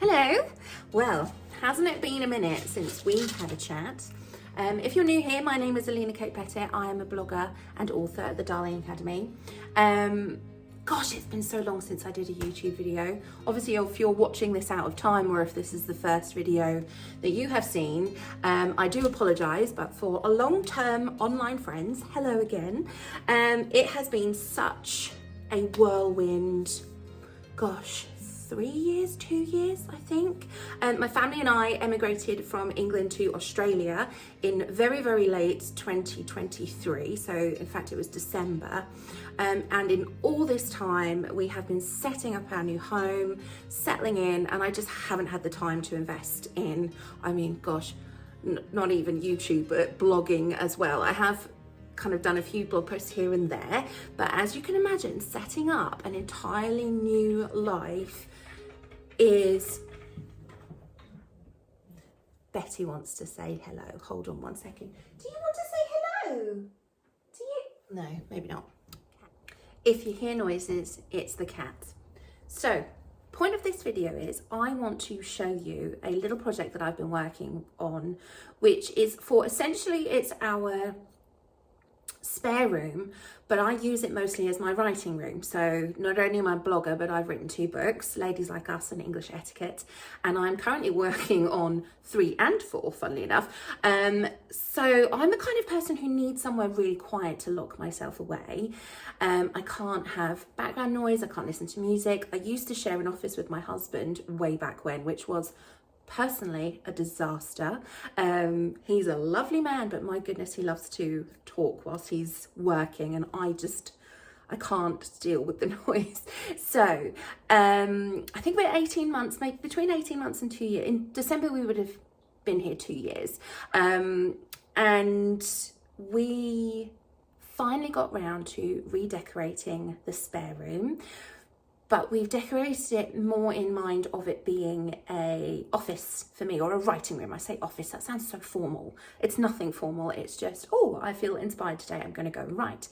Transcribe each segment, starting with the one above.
Hello. Well, hasn't it been a minute since we had a chat? If you're new here, my name is Alena Kate Pettitt. I am a blogger and author at the Darling Academy. Gosh, it's been so long since I did a YouTube video. Obviously, if you're watching this out of time or if this is the first video that you have seen, I do apologise, but for a long-term online friends, hello again. It has been such a whirlwind, gosh, 2 years, I think. My family and I emigrated from England to Australia in very, very late 2023. So in fact, it was December. And in all this time, we have been setting up our new home, settling in, and I just haven't had the time to invest in, I mean, gosh, not even YouTube, but blogging as well. I have kind of done a few blog posts here and there, but as you can imagine, setting up an entirely new life is... Betty wants to say hello. Hold on one second. Do you want to say hello? Do you? No, maybe not. If you hear noises, it's the cat. So, point of this video is I want to show you a little project that I've been working on, which is for essentially it's our spare room, but I use it mostly as my writing room. So not only am I a blogger, but I've written 2 books, Ladies Like Us and English Etiquette, and I'm currently working on 3 and 4, funnily enough. So I'm the kind of person who needs somewhere really quiet to lock myself away. I can't have background noise, I can't listen to music. I used to share an office with my husband way back when, which was personally a disaster. He's a lovely man, but my goodness, he loves to talk whilst he's working, and I can't deal with the noise. So I think we're 18 months, maybe between 18 months and 2 years. In December we would have been here 2 years, and we finally got round to redecorating the spare room. But we've decorated it more in mind of it being a office for me, or a writing room. I say office, that sounds so formal. It's nothing formal, it's just, oh, I feel inspired today, I'm gonna go and write.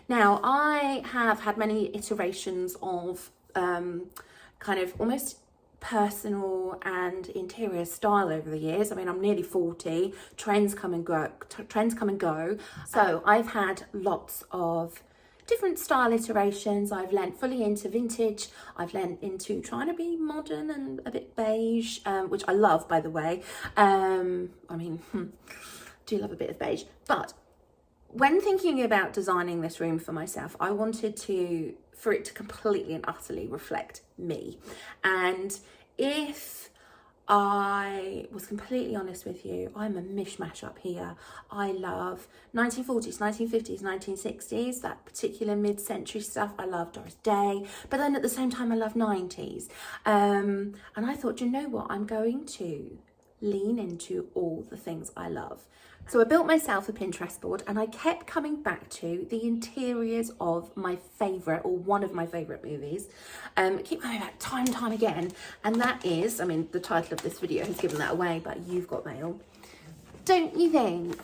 Now, I have had many iterations of kind of almost personal and interior style over the years. I mean, I'm nearly 40, trends come and go. So I've had lots of different style iterations. I've lent fully into vintage. I've lent into trying to be modern and a bit beige, which I love, by the way. I mean, do love a bit of beige. But when thinking about designing this room for myself, I wanted for it to completely and utterly reflect me. And if I was completely honest with you, I'm a mishmash up here. I love 1940s, 1950s, 1960s, that particular mid-century stuff. I love Doris Day, but then at the same time I love 90s. And I thought, you know what, I'm going to lean into all the things I love. So I built myself a Pinterest board, and I kept coming back to the interiors of my favourite, or one of my favourite movies. Keep coming back time and time again, and that is, I mean, the title of this video has given that away, but You've Got Mail. Don't you think?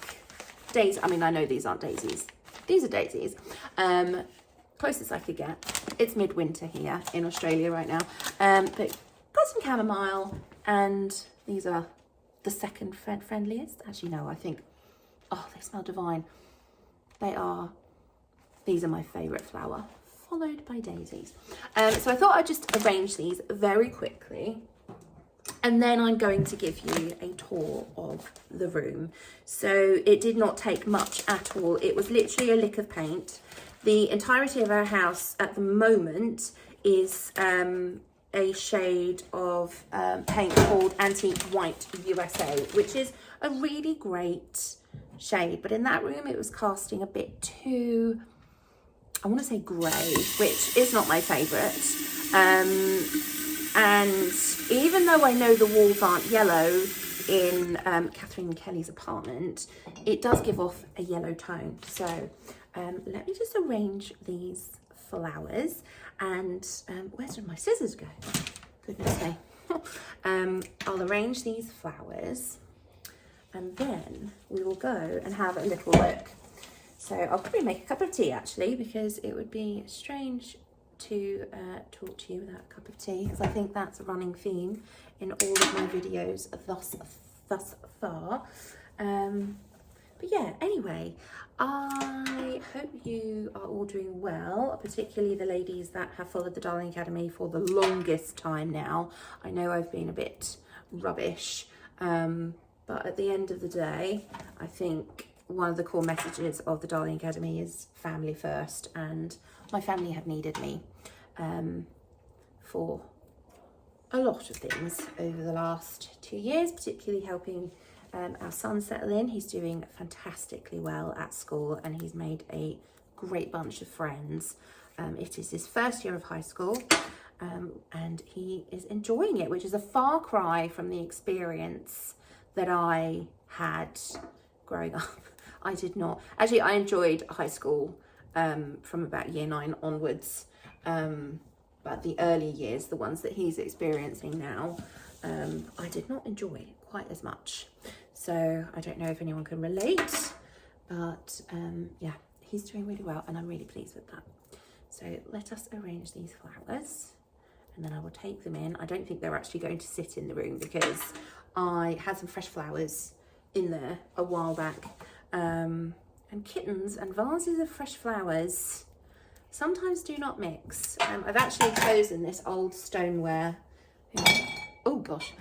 Daisies, I mean, I know these aren't daisies. These are daisies. Closest I could get. It's midwinter here in Australia right now. But got some chamomile, and these are the second friendliest. As you know, I think, oh, they smell divine. These are my favourite flower, followed by daisies. So I thought I'd just arrange these very quickly, and then I'm going to give you a tour of the room. So it did not take much at all. It was literally a lick of paint. The entirety of our house at the moment is a shade of paint called Antique White USA, which is a really great shade, but in that room it was casting a bit too, I want to say grey, which is not my favourite. And even though I know the walls aren't yellow in Kathleen Kelly's apartment, it does give off a yellow tone. So let me just arrange these flowers, and where did my scissors go? Goodness me. I'll arrange these flowers, and then we will go and have a little look. So I'll probably make a cup of tea actually, because it would be strange to talk to you without a cup of tea, because I think that's a running theme in all of my videos thus far. But yeah, anyway, I hope you are all doing well, particularly the ladies that have followed the Darling Academy for the longest time now. I know I've been a bit rubbish, but at the end of the day, I think one of the core messages of the Darling Academy is family first, and my family have needed me for a lot of things over the last 2 years, particularly helping our son settle in. He's doing fantastically well at school and he's made a great bunch of friends. It is his first year of high school and he is enjoying it, which is a far cry from the experience that I had growing up. I did not. Actually, I enjoyed high school from about year 9 onwards. But the early years, the ones that he's experiencing now, I did not enjoy quite as much. So I don't know if anyone can relate, but yeah, he's doing really well and I'm really pleased with that. So let us arrange these flowers and then I will take them in. I don't think they're actually going to sit in the room because I had some fresh flowers in there a while back. And kittens and vases of fresh flowers sometimes do not mix. I've actually chosen this old stoneware. Oh gosh.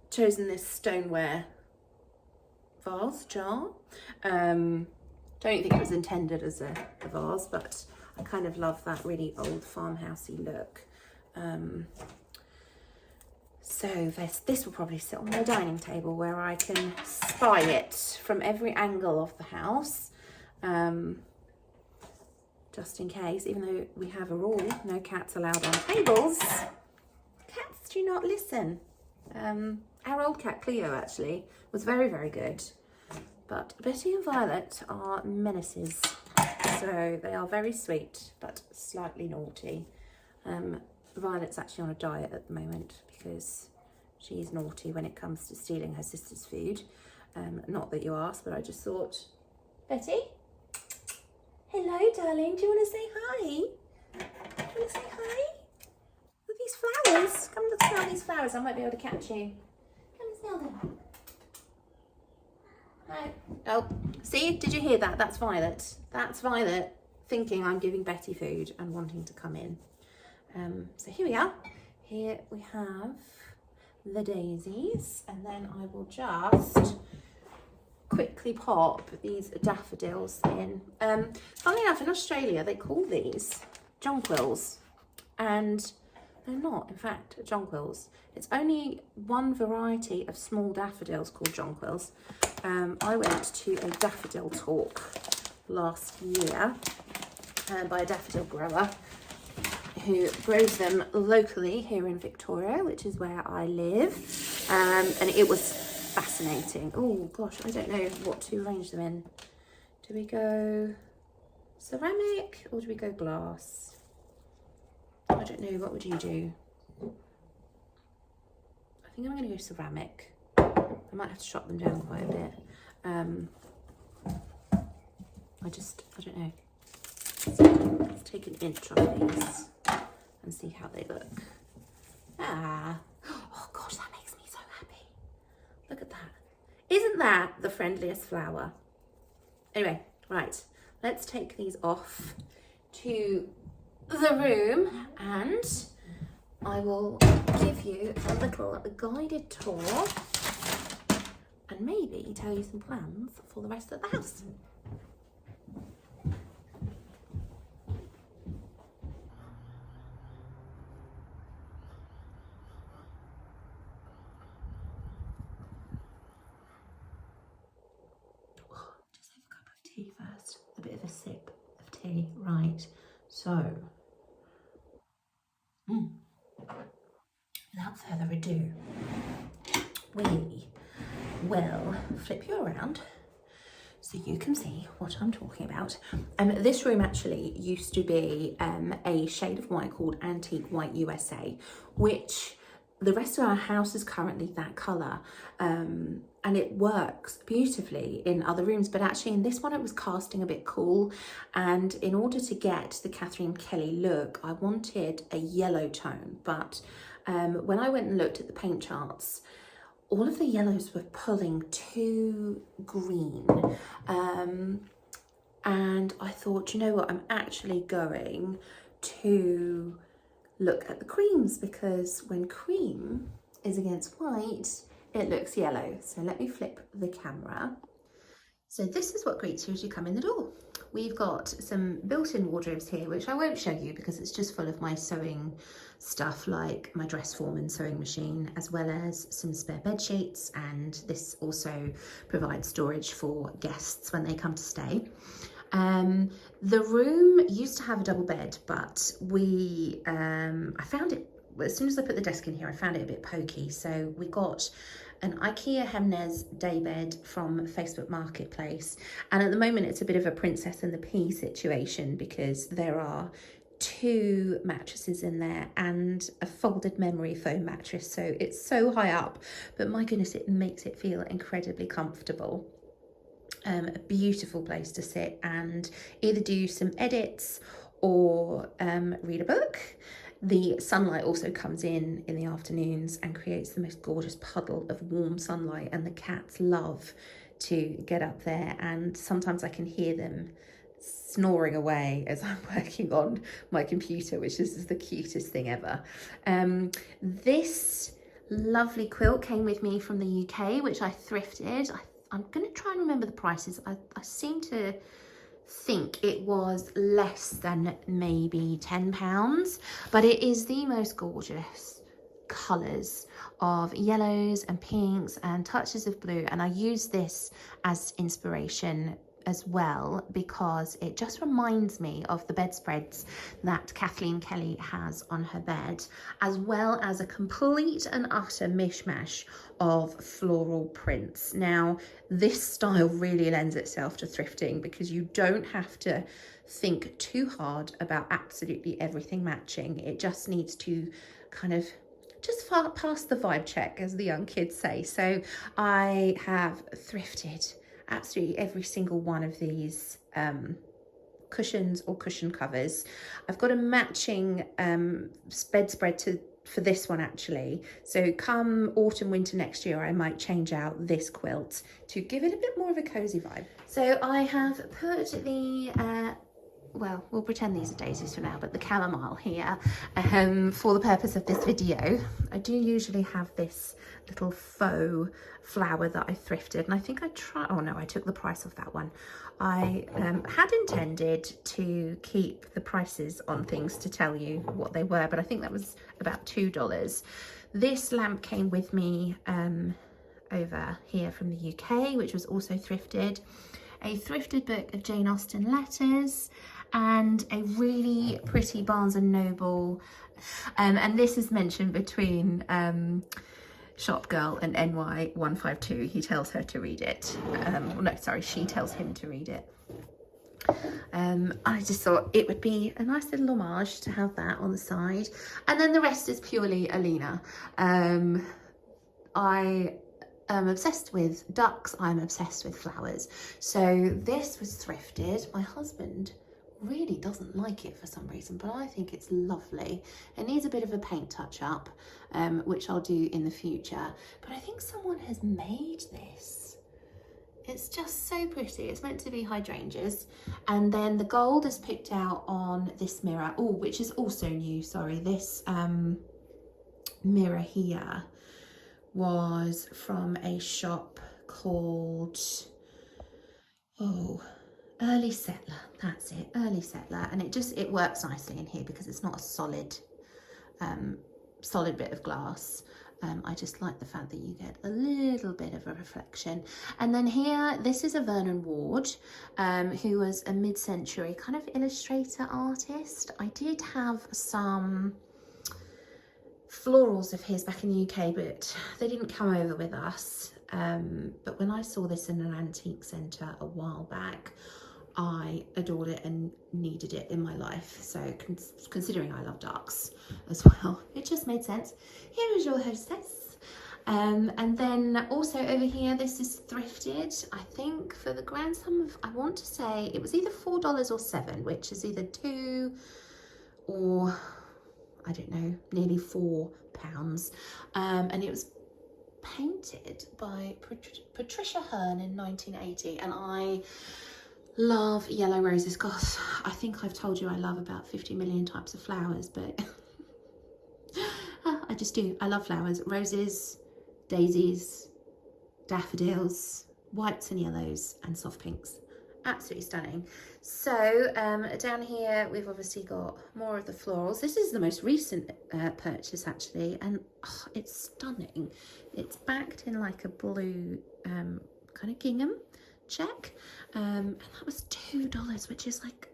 Chosen this stoneware vase jar. Don't think it was intended as a vase, but I kind of love that really old farmhousey look. So this will probably sit on my dining table where I can spy it from every angle of the house. Just in case, even though we have a rule, no cats allowed on tables. Cats do not listen. Our old cat Cleo actually was very, very good. But Betty and Violet are menaces. So they are very sweet, but slightly naughty. Violet's actually on a diet at the moment because she's naughty when it comes to stealing her sister's food. Not that you asked, but I just thought, Betty? Hello, darling. Do you want to say hi? Do you want to say hi? With these flowers. Come and smell these flowers. I might be able to catch you. Come and smell them. Hi. Oh, see? Did you hear that? That's Violet. That's Violet thinking I'm giving Betty food and wanting to come in. So here we are. Here we have the daisies, and then I will just quickly pop these daffodils in. Funnily enough, in Australia they call these jonquils, and they're not in fact jonquils. It's only one variety of small daffodils called jonquils. I went to a daffodil talk last year by a daffodil grower who grows them locally here in Victoria, which is where I live, and it was fascinating. Oh gosh, I don't know what to arrange them in. Do we go ceramic or do we go glass? I don't know, what would you do? I think I'm going to go ceramic. I might have to chop them down quite a bit. I don't know. Let's take an inch of these and see how they look. Oh gosh, that makes me so happy. Look at that. Isn't that the friendliest flower? Anyway, right, let's take these off to the room and I will give you a little guided tour and maybe tell you some plans for the rest of the house. First, a bit of a sip of tea. Right, so without further ado, we will flip you around so you can see what I'm talking about. This room actually used to be a shade of white called Antique White USA, which the rest of our house is currently that colour, and it works beautifully in other rooms, but actually in this one it was casting a bit cool, and in order to get the Kathleen Kelly look I wanted a yellow tone, but when I went and looked at the paint charts, all of the yellows were pulling too green, and I thought, you know what, I'm actually going to look at the creams, because when cream is against white it looks yellow. So let me flip the camera. So this is what greets you as you come in the door. We've got some built-in wardrobes here, which I won't show you because it's just full of my sewing stuff, like my dress form and sewing machine, as well as some spare bed sheets, and this also provides storage for guests when they come to stay. The room used to have a double bed, but I found it, as soon as I put the desk in here, I found it a bit pokey. So we got an IKEA Hemnes daybed from Facebook Marketplace. And at the moment it's a bit of a princess and the pea situation, because there are 2 mattresses in there and a folded memory foam mattress. So it's so high up, but my goodness, it makes it feel incredibly comfortable. A beautiful place to sit and either do some edits or read a book. The sunlight also comes in the afternoons and creates the most gorgeous puddle of warm sunlight, and the cats love to get up there, and sometimes I can hear them snoring away as I'm working on my computer, which is the cutest thing ever. This lovely quilt came with me from the UK, which I thrifted. I'm going to try and remember the prices. I seem to think it was less than maybe £10, but it is the most gorgeous colours of yellows and pinks and touches of blue, and I use this as inspiration as well because it just reminds me of the bedspreads that Kathleen Kelly has on her bed, as well as a complete and utter mishmash of floral prints. Now, this style really lends itself to thrifting because you don't have to think too hard about absolutely everything matching. It just needs to kind of just pass the vibe check, as the young kids say. So I have thrifted absolutely every single one of these cushions or cushion covers. I've got a matching bedspread for this one actually, so come autumn winter next year I might change out this quilt to give it a bit more of a cozy vibe. So I have put the well, we'll pretend these are daisies for now, but the chamomile here for the purpose of this video. I do usually have this little faux flower that I thrifted, and I think I took the price off that one. I had intended to keep the prices on things to tell you what they were, but I think that was about $2. This lamp came with me over here from the UK, which was also thrifted. A thrifted book of Jane Austen letters, and a really pretty Barnes and Noble, and this is mentioned between Shop Girl and NY 152. He tells her to read it. No, sorry, she tells him to read it. I just thought it would be a nice little homage to have that on the side, and then the rest is purely Alena. I am obsessed with ducks, I'm obsessed with flowers. So this was thrifted. My husband really doesn't like it for some reason, but I think it's lovely. It needs a bit of a paint touch up, which I'll do in the future, but I think someone has made this. It's just so pretty. It's meant to be hydrangeas, and then the gold is picked out on this mirror, which is also new, sorry. This mirror here was from a shop called Early Settler. That's it, Early Settler, and it works nicely in here because it's not a solid bit of glass. I just like the fact that you get a little bit of a reflection. And then here, this is a Vernon Ward, who was a mid-century kind of illustrator artist. I did have some florals of his back in the UK, but they didn't come over with us. But when I saw this in an antique centre a while back, I adored it and needed it in my life. So considering I love darks as well, it just made sense. Here is your hostess. And then also over here, this is thrifted, I think, for the grand sum of, I want to say it was either $4 or $7, which is either 2 or I don't know, nearly £4. And it was painted by Patricia Hearn in 1980, and I love yellow roses. Gosh, I think I've told you I love about 50 million types of flowers, but I just do. I love flowers. Roses, daisies, daffodils, whites and yellows, and soft pinks. Absolutely stunning. So down here we've obviously got more of the florals. This is the most recent purchase actually, and it's stunning. It's backed in like a blue kind of gingham check, and that was $2, which is like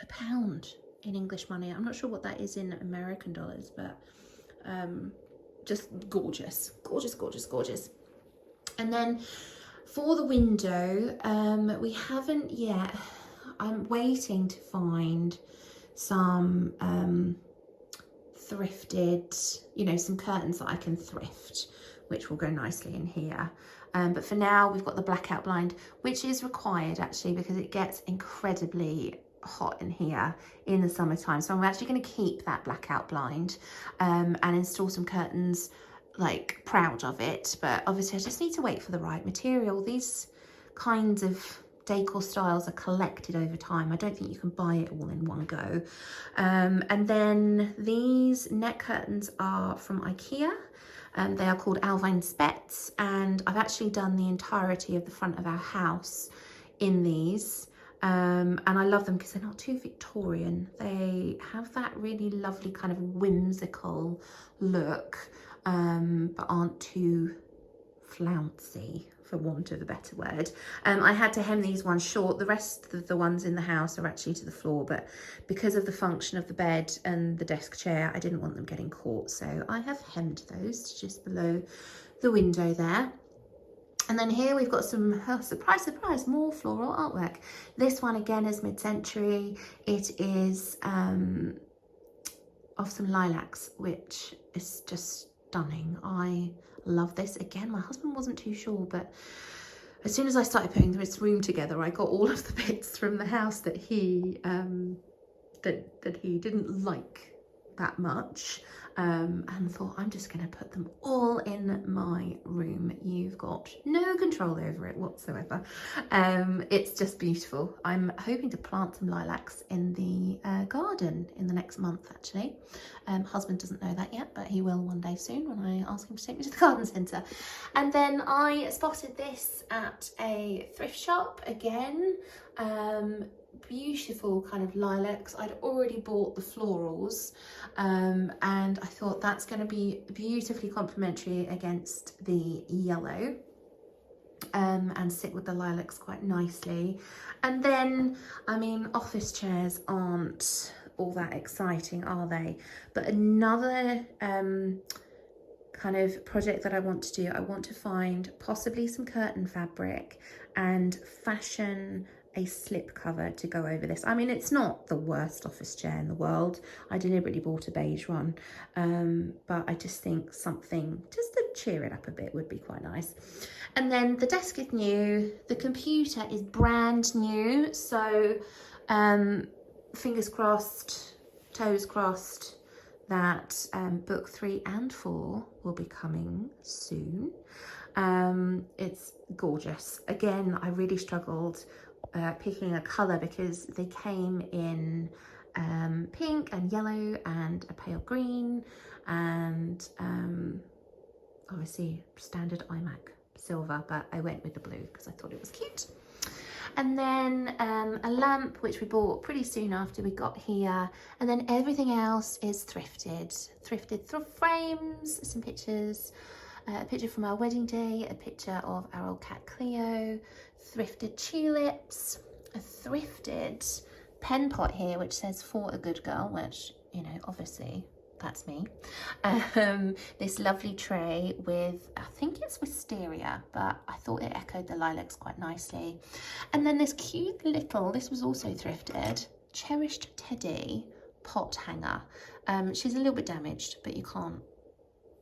£1 in English money. I'm not sure what that is in American dollars, but just gorgeous, gorgeous, gorgeous, gorgeous. And then for the window, we haven't yet, I'm waiting to find some thrifted, you know, some curtains that I can thrift, which will go nicely in here. But for now, we've got the blackout blind, which is required actually because it gets incredibly hot in here in the summertime. So I'm actually going to keep that blackout blind and install some curtains, like proud of it, but obviously I just need to wait for the right material. These kinds of decor styles are collected over time. I don't think you can buy it all in one go. And then these neck curtains are from IKEA. They are called Alvine Spets, and I've actually done the entirety of the front of our house in these. And I love them because they're not too Victorian. They have that really lovely kind of whimsical look, but aren't too flouncy, for want of a better word. I had to hem these ones short. The rest of the ones in the house are actually to the floor, but because of the function of the bed and the desk chair, I didn't want them getting caught, so I have hemmed those just below the window there. And then here we've got some, surprise, surprise, more floral artwork. This one again is mid-century. It is of some lilacs, which is just stunning. I love this. Again, my husband wasn't too sure, but as soon as I started putting this room together, I got all of the bits from the house that he that he didn't like that much, and thought, I'm just going to put them all in my room. You've got no control over it whatsoever. It's just beautiful. I'm hoping to plant some lilacs in the garden in the next month actually. Husband doesn't know that yet, but he will one day soon when I ask him to take me to the garden centre. And then I spotted this at a thrift shop again. Beautiful kind of lilacs. I'd already bought the florals, and I thought that's going to be beautifully complementary against the yellow, and sit with the lilacs quite nicely. And then, I mean, office chairs aren't all that exciting, are they? But another kind of project that I want to do, I want to find possibly some curtain fabric and fashion a slip cover to go over this. I mean, it's not the worst office chair in the world. I deliberately bought a beige one, but I just think something just to cheer it up a bit would be quite nice. And then the desk is new, the computer is brand new, so fingers crossed, toes crossed that book 3 and 4 will be coming soon. It's gorgeous. Again, I really struggled picking a colour because they came in pink and yellow and a pale green, and obviously standard iMac silver, but I went with the blue because I thought it was cute. And then a lamp, which we bought pretty soon after we got here. And then everything else is thrifted. Thrifted thrift frames, some pictures, a picture from our wedding day, a picture of our old cat Cleo, thrifted tulips, a thrifted pen pot here, which says for a good girl, which, you know, obviously that's me. This lovely tray with, I think it's wisteria, but I thought it echoed the lilacs quite nicely. And then this cute little, this was also thrifted, Cherished Teddy pot hanger. She's a little bit damaged, but you can't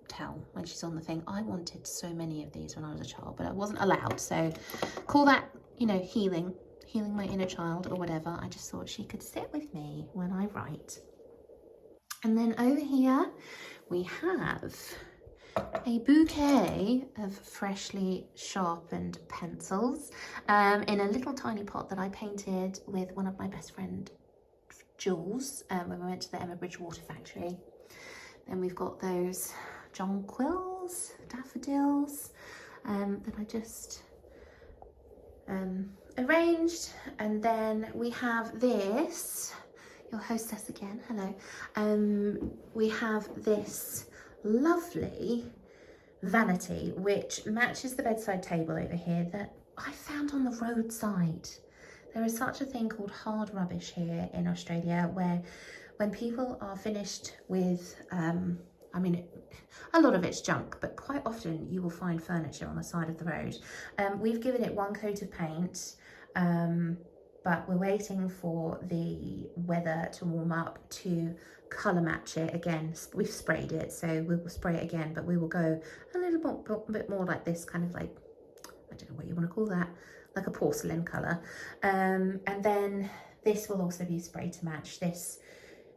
tell when she's on the thing. I wanted so many of these when I was a child, but I wasn't allowed, so call that, you know, healing my inner child or whatever. I just thought she could sit with me when I write. And then over here we have a bouquet of freshly sharpened pencils in a little tiny pot that I painted with one of my best friend Jules when we went to the Emma Bridgewater factory. Then we've got those jonquils, daffodils that I just arranged. And then we have this, your hostess again, hello. We have this lovely vanity which matches the bedside table over here that I found on the roadside. There is such a thing called hard rubbish here in Australia, where when people are finished with, I mean, a lot of it's junk, but quite often you will find furniture on the side of the road. We've given it one coat of paint, but we're waiting for the weather to warm up to colour match it again. We've sprayed it, so we will spray it again, but we will go a little bit more like this, kind of like, I don't know what you want to call that, like a porcelain colour. And then this will also be sprayed to match. This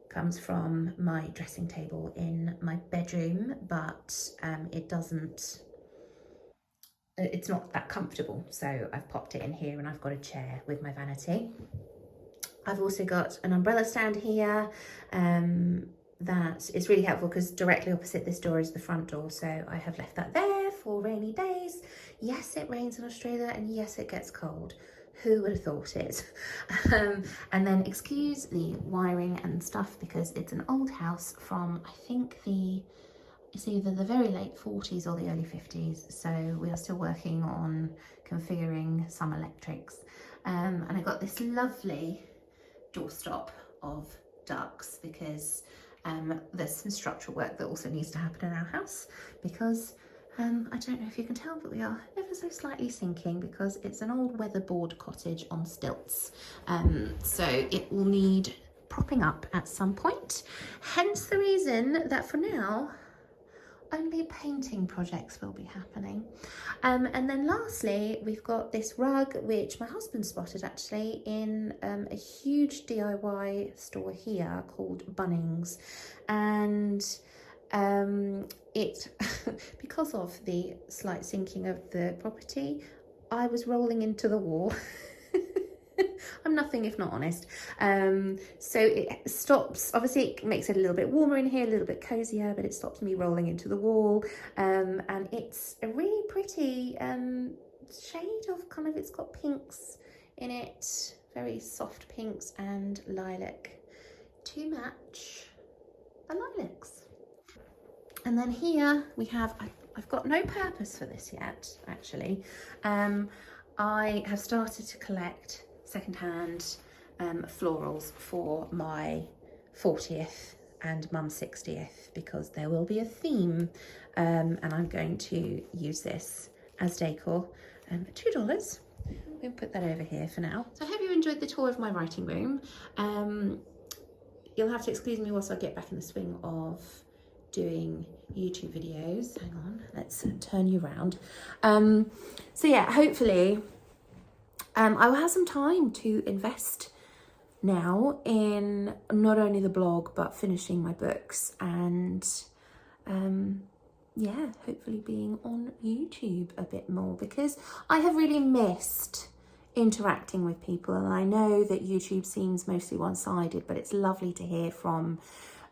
comes from my dressing table in my bedroom, but it's not that comfortable, so I've popped it in here, and I've got a chair with my vanity. I've also got an umbrella stand here that is really helpful because directly opposite this door is the front door, so I have left that there for rainy days. Yes, it rains in Australia, and yes, it gets cold. Who would have thought it? And then excuse the wiring and stuff because it's an old house from, I think, it's either the very late 40s or the early 50s, so we are still working on configuring some electrics. And I got this lovely doorstop of ducks because there's some structural work that also needs to happen in our house because I don't know if you can tell, but we are ever so slightly sinking because it's an old weatherboard cottage on stilts. So it will need propping up at some point. Hence the reason that for now, only painting projects will be happening. And then lastly, we've got this rug, which my husband spotted actually in a huge DIY store here called Bunnings. And it, because of the slight sinking of the property, I was rolling into the wall. I'm nothing if not honest. So it stops, obviously it makes it a little bit warmer in here, a little bit cozier, but it stops me rolling into the wall. And it's a really pretty shade of kind of, it's got pinks in it, very soft pinks and lilac to match the lilacs. And then here we have, I've got no purpose for this yet, actually. I have started to collect secondhand florals for my 40th and mum's 60th because there will be a theme, and I'm going to use this as decor. $2. We'll put that over here for now. So I hope you enjoyed the tour of my writing room. You'll have to excuse me whilst I get back in the swing of doing YouTube videos. Hang on, let's turn you around. So yeah, hopefully I will have some time to invest now in not only the blog but finishing my books and yeah, hopefully being on YouTube a bit more because I have really missed interacting with people, and I know that YouTube seems mostly one-sided, but it's lovely to hear from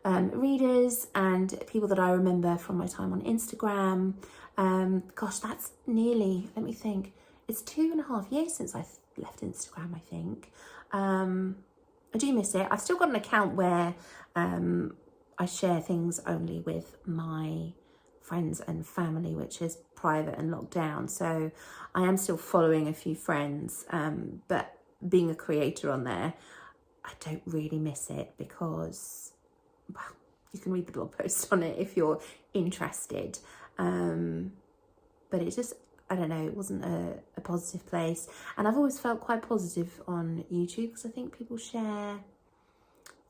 readers and people that I remember from my time on Instagram. Gosh, that's nearly, let me think, it's 2.5 years since I left Instagram, I think. I do miss it. I've still got an account where I share things only with my friends and family, which is private and locked down. So I am still following a few friends, but being a creator on there, I don't really miss it because, well, you can read the blog post on it if you're interested. But it just, I don't know, it wasn't a positive place. And I've always felt quite positive on YouTube because I think people share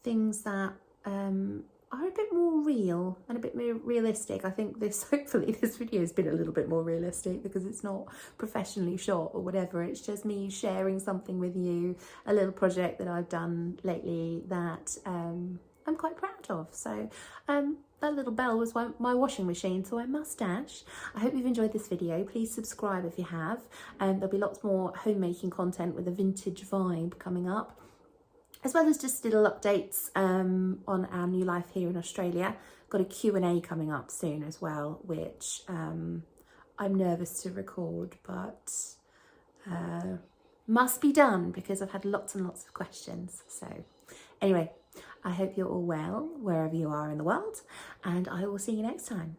things that are a bit more real and a bit more realistic. I think hopefully this video has been a little bit more realistic because it's not professionally shot or whatever. It's just me sharing something with you, a little project that I've done lately that I'm quite proud of. So that little bell was my washing machine, so I must dash. I hope you've enjoyed this video. Please subscribe if you have. There'll be lots more homemaking content with a vintage vibe coming up, as well as just little updates on our new life here in Australia. Got a Q&A coming up soon as well, which I'm nervous to record, but must be done because I've had lots and lots of questions. So anyway, I hope you're all well wherever you are in the world, and I will see you next time.